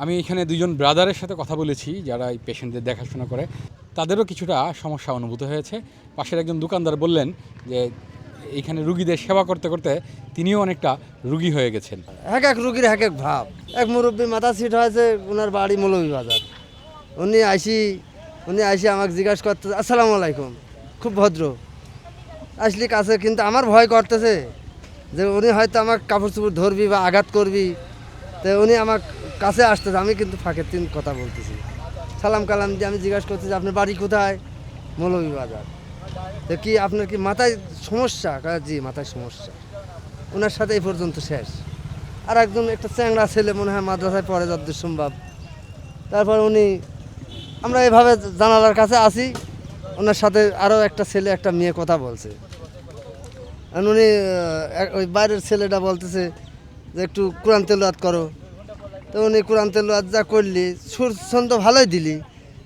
আমি এখানে দুজন ব্রাদারের সাথে কথা বলেছি যারা এই পেশেন্টদের দেখাশোনা করে, তাদেরও কিছুটা সমস্যা অনুভূত হয়েছে। পাশের একজন দোকানদার বললেন যে এইখানে রুগীদের সেবা করতে করতে তিনিও অনেকটা রুগী হয়ে গেছেন। এক রুগীর এক ভাব। এক মুরব্বী মাথা সিট হয়েছে, ওনার বাড়ি মৌলভীবাজার। উনি আইসি আমাকে জিজ্ঞাসা করতে, আসসালামু আলাইকুম, খুব ভদ্র আসলি কাছে, কিন্তু আমার ভয় করতেছে যে উনি হয়তো আমার কাপড় চোপড় ধরবি বা আঘাত করবি। তো উনি আমার কাছে আসতেছে, আমি কিন্তু ফাঁকের তিন কথা বলতেছি, সালাম কালাম দিয়ে আমি জিজ্ঞাসা করতেছি আপনার বাড়ি কোথায়? মৌলভীবাজার। তো কি আপনার কি মাথায় সমস্যা? জি মাথায় সমস্যা। ওনার সাথে এই পর্যন্ত শেষ। আর একজন একটা চ্যাংড়া ছেলে মনে হয় মাদ্রাসায় পড়ে যতদূর সম্ভব। তারপর আমরা এভাবে জানালার কাছে আসি, ওনার সাথে আরও একটা ছেলে একটা মেয়ে কথা বলছে। আর উনি ওই বাইরের ছেলেটা বলতেছে যে একটু কোরআন তেলাওয়াত করো। তো উনি কোরআন তেলাওয়াত যা করলি, সুর ছন্দ ভালোই দিলি,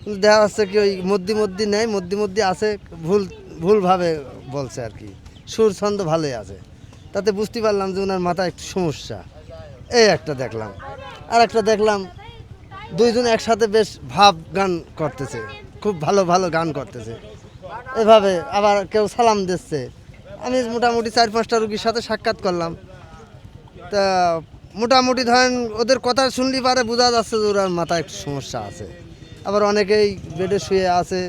কিন্তু দেখা যাচ্ছে কি ওই মধ্যি নেই, মধ্যি আছে, ভুলভাবে বলছে আর কি। সুর ছন্দ ভালোই আছে, তাতে বুঝতে পারলাম যে ওনার মাথায় একটু সমস্যা। এই একটা দেখলাম। আর একটা দেখলাম দুইজন একসাথে বেশ ভাব গান করতেছে, খুব ভালো ভালো গান করতেছে। এভাবে আবার কেউ সালাম দিচ্ছে। আমি মোটামুটি 4-5টা রুগীর সাথে সাক্ষাৎ করলাম। তা মোটামুটি ধরেন ওদের কথা শুনলি পারে বোঝা যাচ্ছে যে ওর মাথায় একটু সমস্যা আছে। আবার অনেকেই বেডে শুয়ে আছে,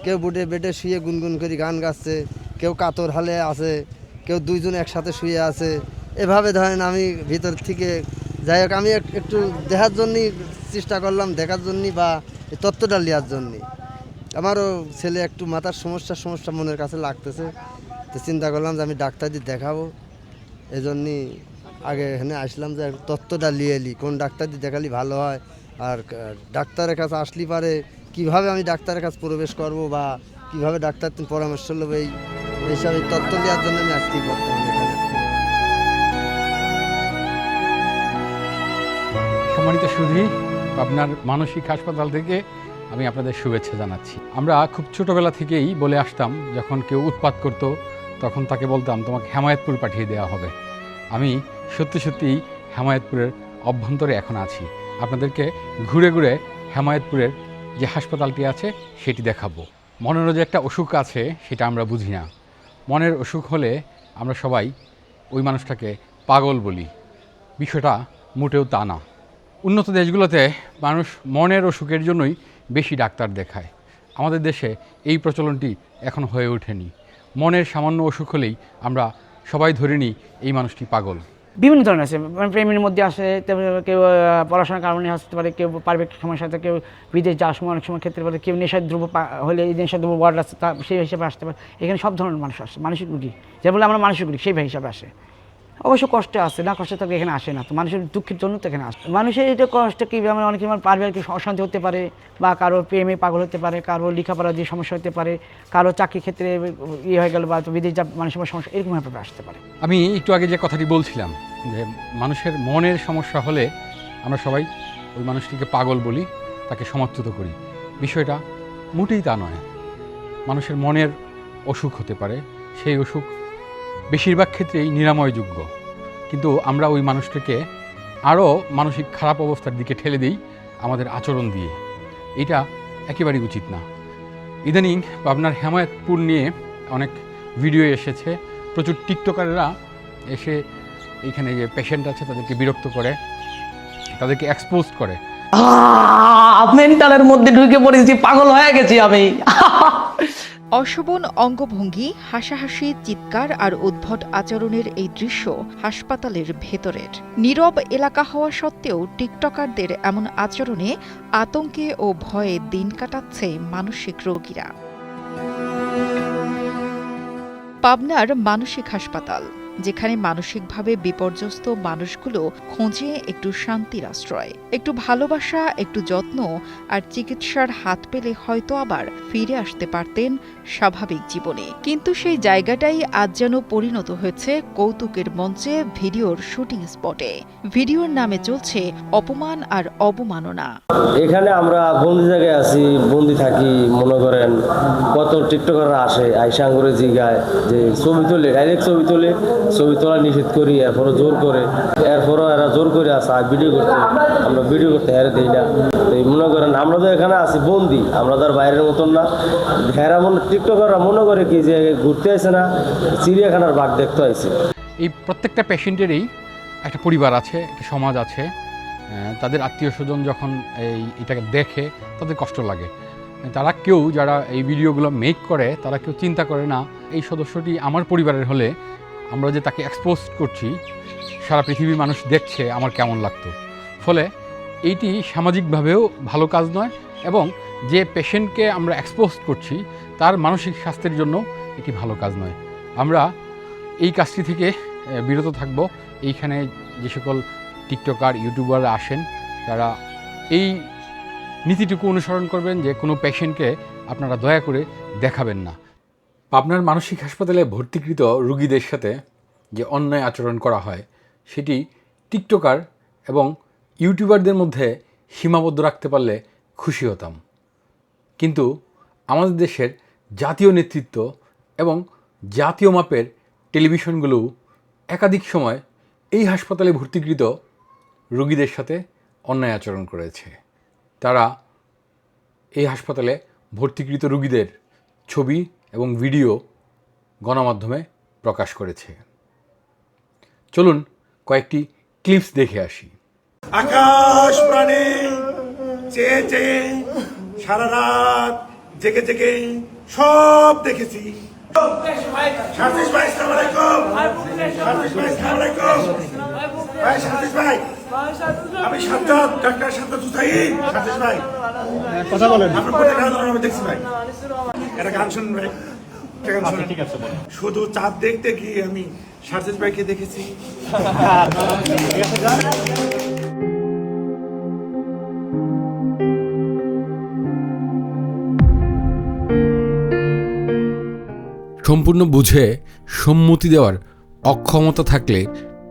কেউ বেডে শুয়ে গুনগুন করে গান গাচ্ছে, কেউ কাতর হালে আছে, কেউ দুইজন একসাথে শুয়ে আছে। এভাবে ধরেন আমি ভিতর থেকে যাই হোক আমি একটু দেখার জন্যই চেষ্টা করলাম, দেখার জন্যই বা এই তত্ত্বটা নেওয়ার জন্যই। আমারও ছেলে একটু মাথার সমস্যা মনের কাছে লাগতেছে, তো চিন্তা করলাম যে আমি ডাক্তার দিয়ে দেখাবো। এই জন্যই আগে এখানে আসলাম যে তত্ত্বটা নিয়ে এলি, কোন ডাক্তার দিয়ে দেখালি ভালো হয়, আর ডাক্তারের কাছে আসলি পারে কীভাবে আমি ডাক্তারের কাছে প্রবেশ করব বা কীভাবে ডাক্তার পরামর্শ নেবো, এইসব এই তত্ত্ব দেওয়ার জন্য আমি আসতেই বর্তমানে এখানে। সম্মানিত সুধী, আপনার মানসিক হাসপাতাল থেকে আমি আপনাদের শুভেচ্ছা জানাচ্ছি। আমরা খুব ছোটোবেলা থেকেই বলে আসতাম, যখন কেউ উৎপাত করতো তখন তাকে বলতাম তোমাকে হেমায়েতপুর পাঠিয়ে দেওয়া হবে। আমি সত্যিই হেমায়েতপুরের অভ্যন্তরে এখন আছি। আপনাদেরকে ঘুরে ঘুরে হেমায়েতপুরের যে হাসপাতালটি আছে সেটি দেখাবো। মনেরও যে একটা অসুখ আছে সেটা আমরা বুঝি না। মনের অসুখ হলে আমরা সবাই ওই মানুষটাকে পাগল বলি। বিষয়টা মোটেও তা না। উন্নত দেশগুলোতে মানুষ মনের অসুখের জন্যই বেশি ডাক্তার দেখায়। আমাদের দেশে এই প্রচলনটি এখন হয়ে ওঠেনি। মনের সামান্য অসুখ হলেই আমরা সবাই ধরে নিই এই মানুষটি পাগল। বিভিন্ন ধরনের আছে, প্রেমের মধ্যে আসে, কেউ পড়াশোনার কারণে আসতে পারে, কেউ পারিবারিক সমস্যার সাথে, কেউ বিদেশ যাওয়ার সময় অনেক সময় ক্ষেত্রে পারে, কেউ নেশার দ্রব্য হলে এই নেশার দ্রব্য ওয়ার্ড আছে তা সেই হিসাবে আসতে পারে। এখানে সব ধরনের মানুষ আসে, মানসিক রুগী যে বলে আমরা মানসিক রুগী সেই হিসাবে আসে। অবশ্য কষ্টে আসে না, কষ্ট থাকলে এখানে আসে না, তো মানুষের দুঃখের জন্য তো এখানে আসে। মানুষের এটা কষ্ট কি, আমরা অনেকে আমার পারিবারিক অশান্তি হতে পারে, বা কারো প্রেমে পাগল হতে পারে, কারো লেখাপড়া যে সমস্যা হতে পারে, কারো চাকরি ক্ষেত্রে ইয়ে হয়ে গেল, বা বিদেশ যা মানুষের সমস্যা এরকমভাবে আসতে পারে। আমি একটু আগে যে কথাটি বলছিলাম যে মানুষের মনের সমস্যা হলে আমরা সবাই ওই মানুষটিকে পাগল বলি, তাকে সমাদৃত করি। বিষয়টা মোটেই তা নয়। মানুষের মনের অসুখ হতে পারে, সেই অসুখ বেশিরভাগ ক্ষেত্রেই নিরাময়যোগ্য, কিন্তু আমরা ওই মানুষটাকে আরও মানসিক খারাপ অবস্থার দিকে ঠেলে দিই আমাদের আচরণ দিয়ে। এটা একেবারেই উচিত না। ইদানিং আপনার হেমায়েতপুর নিয়ে অনেক ভিডিও এসেছে, প্রচুর টিকটকাররা এসে এইখানে যে পেশেন্ট আছে তাদেরকে বিরক্ত করে, তাদেরকে এক্সপোজ করে। মেন্টালের মধ্যে ঢুকে পড়েছি, পাগল হয়ে গেছি আমি। অশোভন অঙ্গভঙ্গি, হাসাহাসি, চিৎকার আর উদ্ভট আচরণের এই দৃশ্য হাসপাতালের ভেতরের। নীরব এলাকা হওয়া সত্ত্বেও টিকটকারদের এমন আচরণে আতঙ্কে ও ভয়ে দিন কাটাচ্ছে মানসিক রোগীরা। পাবনার মানসিক হাসপাতাল, যেখানে মানসিকভাবে বিপর্যস্ত মানুষগুলো খোঁজে একটু শান্তির আশ্রয়, একটু ভালোবাসা, একটু যত্ন আর চিকিৎসার হাত পেলে হয়তো আবার ফিরে আসতে পারতেন স্বাভাবিক জীবনে। কিন্তু সেই জায়গাটাই আজ যেন পরিণত হয়েছে কৌতুকের মঞ্চে, ভিডিওর শুটিং স্পটে। ভিডিওর নামে চলছে অপমান আর অবমাননা। এখানে আমরা বন্দি জায়গায় আছি, বন্দি থাকি। মনে করেন কত টিকটকাররা আসে, আইসা আঙ্গুরে জিগায় যে ছবি তোলে, ডাইরেক্ট ছবি তোলে, ছবি তোলা নিষেধ করি, এরপরও জোর করে, এরপরও এরা জোর করে আসে ভিডিও করতে, আমরা ভিডিও করতে হেরে দিই না। এই মনে করেন আমরা তো এখানে আছি বন্দি, আমরা তো আর বাইরের মতন না। হেরা টিকটকাররা মনে করে কি যে ঘুরতে আসে না, চিড়িয়াখানার বাঘ দেখতে আসছে। এই প্রত্যেকটা পেশেন্টেরই একটা পরিবার আছে, একটা সমাজ আছে। তাদের আত্মীয় স্বজন যখন এটাকে দেখে তাদের কষ্ট লাগে। তারা কেউ যারা এই ভিডিওগুলো মেক করে তারা কেউ চিন্তা করে না এই সদস্যটি আমার পরিবারের হলে আমরা যে তাকে এক্সপোজ করছি সারা পৃথিবীর মানুষ দেখছে আমার কেমন লাগতো। ফলে এইটি সামাজিকভাবেও ভালো কাজ নয় এবং যে পেশেন্টকে আমরা এক্সপোজ করছি তার মানসিক স্বাস্থ্যের জন্য এটি ভালো কাজ নয়। আমরা এই কাজটি থেকে বিরত থাকব। এইখানে যে সকল টিকটকার ইউটিউবাররা আসেন তারা এই নীতিটুকু অনুসরণ করবেন যে কোনো পেশেন্টকে আপনারা দয়া করে দেখাবেন না। পাবনার মানসিক হাসপাতালে ভর্তিকৃত রোগীদের সাথে যে অন্যায় আচরণ করা হয় সেটি টিকটকার এবং ইউটিউবারদের মধ্যে সীমাবদ্ধ রাখতে পারলে খুশি হতাম। কিন্তু আমাদের দেশের জাতীয় নেতৃত্ব এবং জাতীয় মাপের টেলিভিশনগুলো একাধিক সময় এই হাসপাতালে ভর্তিকৃত রোগীদের সাথে অন্যায় আচরণ করেছে। তারা এই হাসপাতালে ভর্তিকৃত রোগীদের ছবি এবং ভিডিও গণমাধ্যমে প্রকাশ করেছে। চলুন কয়েকটি ক্লিপস দেখে আসি। আকাশ প্রাণে চেয়ে চেয়ে সারা রাত জেগে জেগে সব দেখেছি। সাতিশ ভাই আসসালামু আলাইকুম। সাতিশ ভাই আসসালামু আলাইকুম। ভাই সাতিশ ভাই, আমি সাজ্জাদ, ডাক্তার সাজ্জাদ হুসাইন। সাতিশ ভাই কথা বলেন, আপনার প্রত্যেক গান আমি দেখছি ভাই। একটা গান শুনুন ভাই, একটা গান শুনুন। ঠিক আছে বলেন। শুধু চাঁদ দেখতে গিয়ে আমি সাতিশ ভাইকে দেখেছি। সম্পূর্ণ বুঝে সম্মতি দেওয়ার অক্ষমতা থাকলে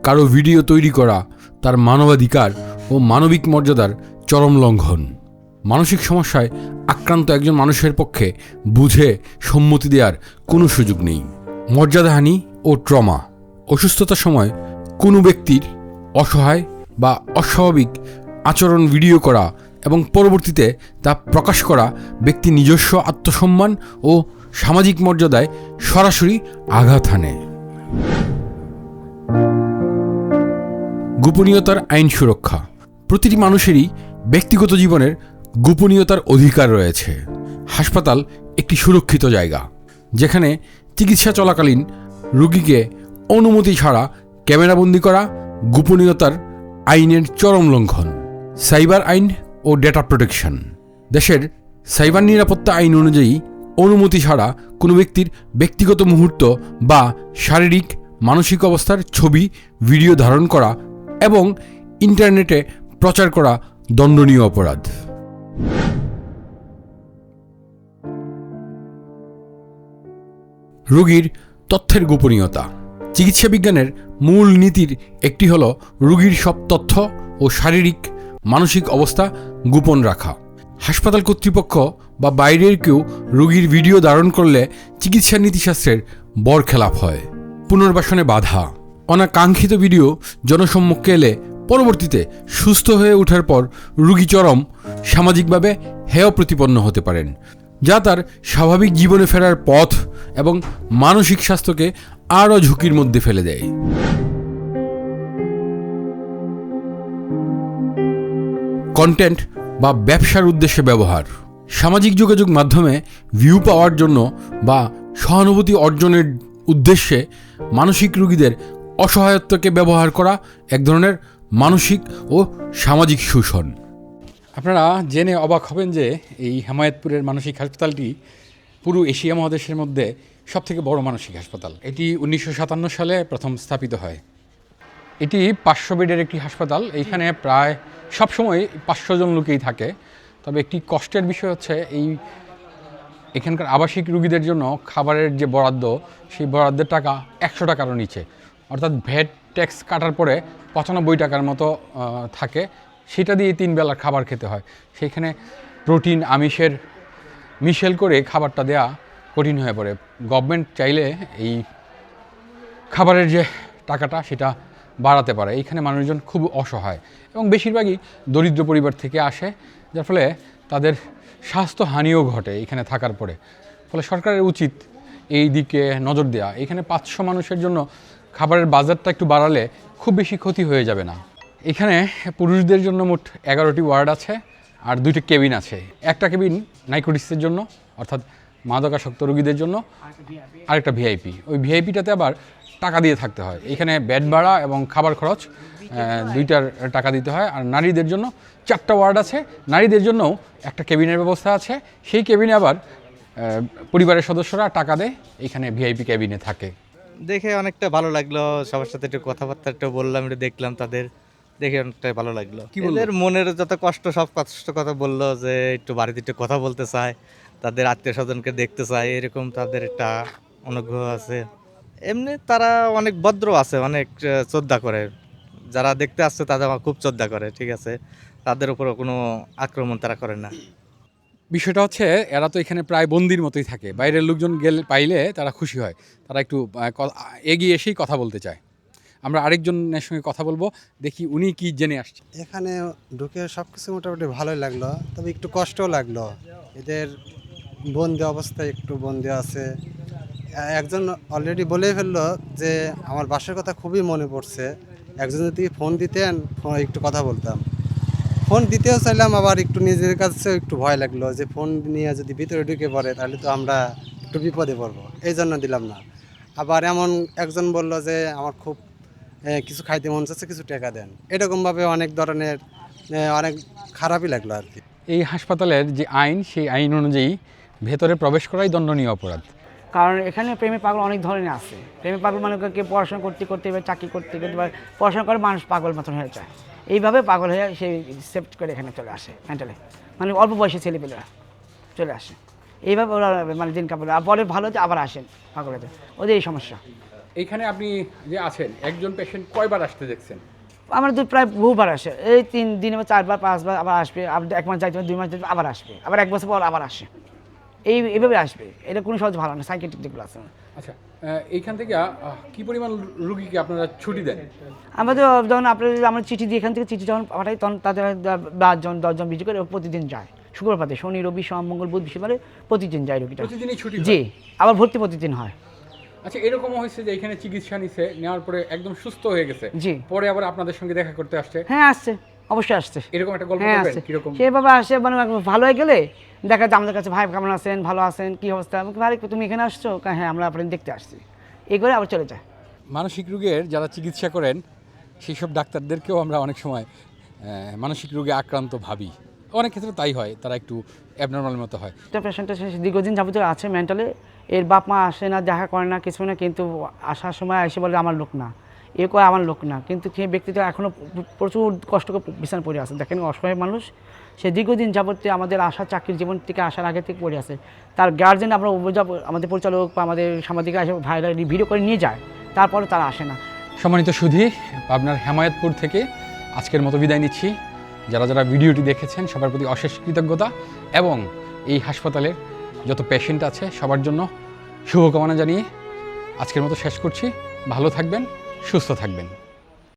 কারো ভিডিও তৈরি করা তার মানবাধিকার ও মানবিক মর্যাদার চরম লঙ্ঘন। মানসিক সমস্যায় আক্রান্ত একজন মানুষের পক্ষে বুঝে সম্মতি দেওয়ার কোনো সুযোগ নেই। মর্যাদাহানি ও ট্রমা, অসুস্থতার সময় কোনো ব্যক্তির অসহায় বা অস্বাভাবিক আচরণ ভিডিও করা এবং পরবর্তীতে তা প্রকাশ করা ব্যক্তির নিজস্ব আত্মসম্মান ও সামাজিক মর্যাদায় সরাসরি আঘাত হানে। গোপনীয়তার আইন সুরক্ষা। প্রতিটি মানুষেরই ব্যক্তিগত জীবনের গোপনীয়তার অধিকার রয়েছে। হাসপাতাল একটি সুরক্ষিত জায়গা যেখানে চিকিৎসা চলাকালীন রোগীকে অনুমতি ছাড়া ক্যামেরাবন্দি করা গোপনীয়তার আইনের চরম লঙ্ঘন। সাইবার আইন ও ডেটা প্রোটেকশন। দেশের সাইবার নিরাপত্তা আইন অনুযায়ী অনুমতি ছাড়া কোনো ব্যক্তির ব্যক্তিগত মুহূর্ত বা শারীরিক মানসিক অবস্থার ছবি ভিডিও ধারণ করা এবং ইন্টারনেটে প্রচার করা দণ্ডনীয় অপরাধ। রোগীর তথ্যের গোপনীয়তা। চিকিৎসা বিজ্ঞানের মূল নীতির একটি হল রোগীর সব তথ্য ও শারীরিক মানসিক অবস্থা গোপন রাখা। হাসপাতাল কর্তৃপক্ষ বা বাইরের কেউ রোগীর ভিডিও ধারণ করলে চিকিৎসা নীতিশাস্ত্রের বরখেলাপ হয়। পুনর্বাসনে বাধা। অনাকাঙ্ক্ষিত ভিডিও জনসম্মুখে এলে পরবর্তীতে সুস্থ হয়ে ওঠার পর রোগী চরম সামাজিকভাবে হেয় প্রতিপন্ন হতে পারেন, যা তার স্বাভাবিক জীবনে ফেরার পথ এবং মানসিক স্বাস্থ্যকে আরও ঝুঁকির মধ্যে ফেলে দেয়। কন্টেন্ট বা ব্যবসার উদ্দেশ্যে ব্যবহার। সামাজিক যোগাযোগ মাধ্যমে ভিউ পাওয়ার জন্য বা সহানুভূতি অর্জনের উদ্দেশ্যে মানসিক রোগীদের অসহায়ত্বকে ব্যবহার করা এক ধরনের মানসিক ও সামাজিক শোষণ। আপনারা জেনে অবাক হবেন যে এই হেমায়েতপুরের মানসিক হাসপাতালটি পুরো এশিয়া মহাদেশের মধ্যে সবথেকে বড় মানসিক হাসপাতাল। এটি 1957 সালে প্রথম স্থাপিত হয়। এটি 500 বেডের একটি হাসপাতাল। এইখানে প্রায় সবসময় 500 জন লোকেই থাকে। তবে একটি কষ্টের বিষয় হচ্ছে এখানকার আবাসিক রোগীদের জন্য খাবারের যে বরাদ্দ, সেই বরাদ্দের টাকা 100 টাকারও নিচে, অর্থাৎ ভ্যাট ট্যাক্স কাটার পরে 95 টাকার মতো থাকে। সেটা দিয়ে 3 বেলার খাবার খেতে হয়। সেইখানে প্রোটিন আমিষের মিশেল করে খাবারটা দেয়া কঠিন হয়ে পড়ে। গভর্নমেন্ট চাইলে এই খাবারের যে টাকাটা সেটা বাড়াতে পারে। এইখানে মানুষজন খুব অসহায় এবং বেশিরভাগই দরিদ্র পরিবার থেকে আসে, যার ফলে তাদের স্বাস্থ্যহানিও ঘটে এখানে থাকার পরে। ফলে সরকারের উচিত এই দিকে নজর দেওয়া। এখানে 500 মানুষের জন্য খাবারের বাজারটা একটু বাড়ালে খুব বেশি ক্ষতি হয়ে যাবে না। এখানে পুরুষদের জন্য মোট 11টি ওয়ার্ড আছে আর 2টি কেবিন আছে। একটা কেবিন নাইকোটিসের জন্য অর্থাৎ মাদকাসক্ত রোগীদের জন্য, আরেকটা ভিআইপি। ওই ভিআইপিটাতে আবার টাকা দিয়ে থাকতে হয়। এখানে বেড ভাড়া এবং খাবার খরচ দুইটার টাকা দিতে হয়। আর নারীদের জন্য 4টা ওয়ার্ড আছে, নারীদের জন্যও একটা কেবিনের ব্যবস্থা আছে। সেই কেবিনে আবার পরিবারের সদস্যরা টাকা দেয়, এখানে ভিআইপি কেবিনে থাকে। দেখে অনেকটা ভালো লাগলো, সবার সাথে একটু কথাবার্তা একটু বললাম, একটু দেখলাম তাদের, দেখে অনেকটা ভালো লাগলো। এদের মনের যত কষ্ট সব কষ্ট কথা বললো, যে একটু বাড়িতে একটু কথা বলতে চায়, তাদের আত্মীয় স্বজনকে দেখতে চায়, এরকম তাদের একটা অনুগ্রহ আছে। এমনি তারা অনেক ভদ্র আছে, অনেক শ্রদ্ধা করে, যারা দেখতে আসছে তাদের আমার খুব শ্রদ্ধা করে, ঠিক আছে, তাদের উপরও কোনো আক্রমণ তারা করে না। বিষয়টা হচ্ছে এরা তো এখানে প্রায় বন্দির মতোই থাকে, বাইরের লোকজন পাইলে তারা খুশি হয়, তারা একটু এগিয়ে এসেই কথা বলতে চায়। আমরা আরেকজনের সঙ্গে কথা বলবো, দেখি উনি কি জেনে আসছে। এখানে ঢুকে সব কিছু মোটামুটি ভালোই লাগলো, তবে একটু কষ্টও লাগলো। এদের বন্দি অবস্থায় একটু বন্দি আছে। একজন অলরেডি বলেই ফেললো যে আমার বাসার কথা খুবই মনে পড়ছে, একজন যদি ফোন দিতেন একটু কথা বলতাম। ফোন দিতেও চাইলাম, আবার একটু নিজের কাছেও একটু ভয় লাগলো যে ফোন নিয়ে যদি ভিতরে ঢুকে পড়ে তাহলে তো আমরা একটু বিপদে পড়বো, এই জন্য দিলাম না। আবার এমন একজন বলল যে আমার খুব কিছু খাইতে মন চাচ্ছে, কিছু টাকা দেন। এরকমভাবে অনেক ধরনের অনেক খারাপই লাগলো আর কি। এই হাসপাতালের যে আইন, সেই আইন অনুযায়ী ভেতরে প্রবেশ করাই দণ্ডনীয় অপরাধ। কারণ এখানে প্রেমে পাগল অনেক ধরনের আছে। প্রেমে পাগল মানে কেউ পড়াশোনা করতে করতে বা চাকরি করতে করতে বা পড়াশোনা করে মানুষ পাগল মতন হয়ে যায়। এইভাবে পাগল হয়ে সে সেপ্ট করে এখানে চলে আসে মেন্টালি, মানে অল্প বয়সী ছেলেপেলেরা চলে আসে। এইভাবে ওরা মানে দিন কাপড় পরে ভালো হতে আবার আসেন পাগল হতে, ওদের এই সমস্যা। এইখানে আপনি যে আছেন, একজন পেশেন্ট কয়বার আসতে দেখছেন? আমার তো প্রায় বহুবার আসে, এই 3 দিনে বা 4বার 5বার আবার আসবে, আবার 1 মাস যাইতে 2 মাস যাইতে আবার আসবে, আবার 1 বছর পর আবার আসে। এইভাবে আসবে, এটা কোনো সহজ ভালো না। সাইকেট্রিক যেগুলো আছে, আচ্ছা, এইখান থেকে কি পরিমাণ রুগীকে আপনারা ছুটি দেন? আমরা তো যখন আমরা চিঠি দিই, এখান থেকে চিঠি যখন পাঠাই তখন তাদের 5 জন 10 জন বিজি করে প্রতিদিন যায়। শুক্রবারে, শনি রবি সোম মঙ্গল বুধ বৃহস্পতিবারে প্রতিদিন যায় রুগীটা। প্রতিদিনই ছুটি? জি, আবার ভর্তি প্রতিদিন হয়। আচ্ছা, এরকমও হয়েছে যে এখানে চিকিৎসা নিছে, নেওয়ার পরে একদম সুস্থ হয়ে গেছে, জি, পরে আবার আপনাদের সঙ্গে দেখা করতে আসছে? হ্যাঁ আসছে, অবশ্যই আসছে। এরকম একটা গল্প হ্যাঁ বলবেন আসছে, কিরকম? সেভাবে আসে, মানে ভালো হয়ে গেলে দেখা যায় আমাদের কাছে, ভাই কেমন আছেন, ভালো আছেন, কি অবস্থা, ভাই তুমি এখানে আসছো, হ্যাঁ আমরা আপনাকে দেখতে আসছি, এই করে আবার চলে যায়। মানসিক রোগের যারা চিকিৎসা করেন সেই সব ডাক্তারদেরকেও আমরা অনেক সময় মানসিক রোগে আক্রান্ত ভাবি। অনেক ক্ষেত্রে তাই হয়, তারা একটু অ্যাবনর্মাল মতো হয়। একটা পেশেন্টের দীর্ঘদিন যাবত আছে মেন্টালি, এর বাপ মা আসে না, দেখা করে না, কিছু না, কিন্তু আসার সময় এসে বলে আমার লোক না, এ কয় আমার লোক না, কিন্তু সেই ব্যক্তিটা এখনও প্রচুর কষ্ট করে বিছানা পড়ে আছে। দেখেন অসহায় মানুষ, সে দীর্ঘদিন যাবতীয় আমাদের আশা চাকরির জীবন থেকে আসার আগে থেকে পড়ে আছে। তার গার্জেন আমরা আমাদের পরিচালক বা আমাদের সাংবাদিকরা এসে ভাইরা ভিডিও করে নিয়ে যায়, তারপরে তারা আসে না। সম্মানিত সুধী, পাবনার হেমায়েতপুর থেকে আজকের মতো বিদায় নিচ্ছি। যারা যারা ভিডিওটি দেখেছেন সবার প্রতি অশেষ কৃতজ্ঞতা, এবং এই হাসপাতালের যত পেশেন্ট আছে সবার জন্য শুভকামনা জানিয়ে আজকের মতো শেষ করছি। ভালো থাকবেন, সুস্থ থাকবেন।